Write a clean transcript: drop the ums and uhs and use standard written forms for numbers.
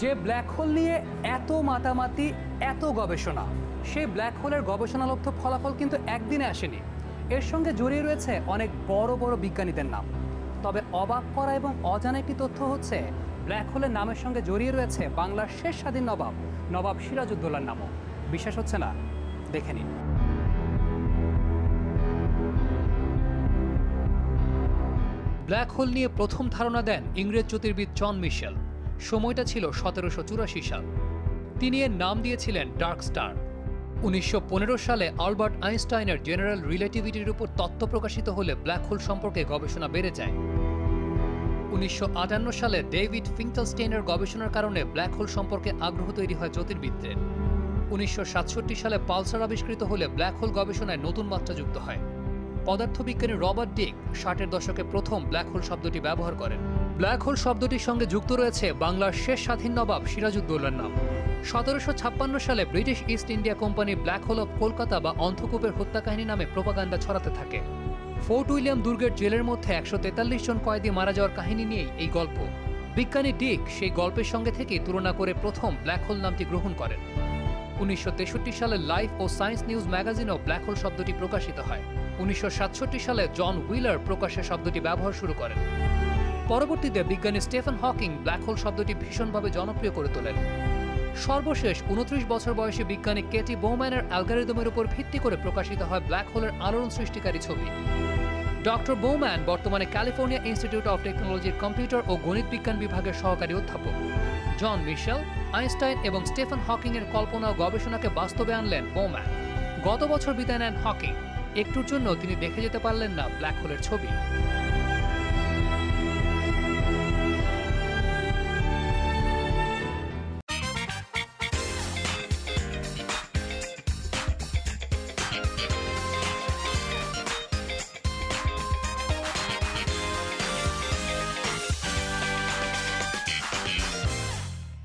যে black hole নিয়ে এত মাতামাতি, এত গবেষণা, সেই ব্ল্যাক হোলের গবেষণালব্ধ ফলাফল কিন্তু একদিনে আসেনি। এর সঙ্গে জড়িয়ে রয়েছে অনেক বড় বড় বিজ্ঞানীদের নাম। তবে অবাক করা এবং অজানা একটি তথ্য হচ্ছে, ব্ল্যাক হোলের নামের সঙ্গে জড়িয়ে রয়েছে বাংলার শেষ স্বাধীন নবাব সিরাজউদ্দৌলার নামও। বিশ্বাস হচ্ছে না? দেখে নিন। ব্ল্যাক হোল নিয়ে প্রথম ধারণা দেন ইংরেজ জ্যোতির্বিদ জন মিশেল। সময়টা ছিল 1784 সাল। তিনি এর নাম দিয়েছিলেন ডার্ক স্টার। 1915 সালে আলবার্ট আইনস্টাইনের জেনারেল রিলেটিভিটির উপর তত্ত্ব প্রকাশিত হলে ব্ল্যাক হোল সম্পর্কে গবেষণা বেড়ে যায়। 1958 সালে ডেভিড ফিঙ্কেলস্টেইনের গবেষণার কারণে ব্ল্যাক হোল সম্পর্কে আগ্রহ তৈরি হয় জ্যোতির্বিদদের। 1967 সালে পালসার আবিষ্কৃত হলে ব্ল্যাক হোল গবেষণায় নতুন মাত্রা যুক্ত হয়। পদার্থবিজ্ঞানী রবার্ট ডিক 60-এর দশকে প্রথম ব্ল্যাক হোল শব্দটি ব্যবহার করেন। ব্ল্যাক হোল শব্দটির সঙ্গে যুক্ত রয়েছে বাংলার শেষ স্বাধীন নবাব সিরাজউদ্দৌলার নাম। 1756 সালে British east India company black hole of Kolkata বা অন্ধকূপের হত্যাকাহিনী নামে প্রোপাগান্ডা ছড়াতে থাকে। ফোর্ট উইলিয়াম দুর্গের জেলের মধ্যে 143 জন কয়েদি মারা যাওয়ার কাহিনী নিয়েই এই গল্প। বিজ্ঞানী ডিক সেই গল্পের সঙ্গে থেকেই তুলনা করে প্রথম ব্ল্যাক হোল নামটি গ্রহণ করেন। 1963 সালে লাইফ ও সায়েন্স নিউজ ম্যাগাজিনেও ব্ল্যাক হোল শব্দটি প্রকাশিত হয়। 1967 সালে জন হুইলার প্রকাশ্যে শব্দটি ব্যবহার শুরু করেন। পরবর্তীতে বিজ্ঞানী স্টিফেন হকিং ব্ল্যাক হোল শব্দটি ভীষণভাবে জনপ্রিয় করে তোলেন। সর্বশেষ 29 বছর বয়সী বিজ্ঞানী কেটি বোম্যানের অ্যালগরিদমের উপর ভিত্তি করে প্রকাশিত হয় ব্ল্যাক হোলের আলোড়ন সৃষ্টিকারী ছবি। ডক্টর বোম্যান বর্তমানে ক্যালিফোর্নিয়া ইনস্টিটিউট অফ টেকনোলজির কম্পিউটার ও গণিত বিজ্ঞান বিভাগের সহকারী অধ্যাপক। জন মিশেল, আইনস্টাইন এবং স্টিফেন হকিং এর কল্পনা ও গবেষণাকে বাস্তবে আনলেন বোম্যান। গত বছর বিদায় নেন হকিং। একটুর জন্য তিনি দেখে যেতে পারলেন না ব্ল্যাক হোলের ছবি।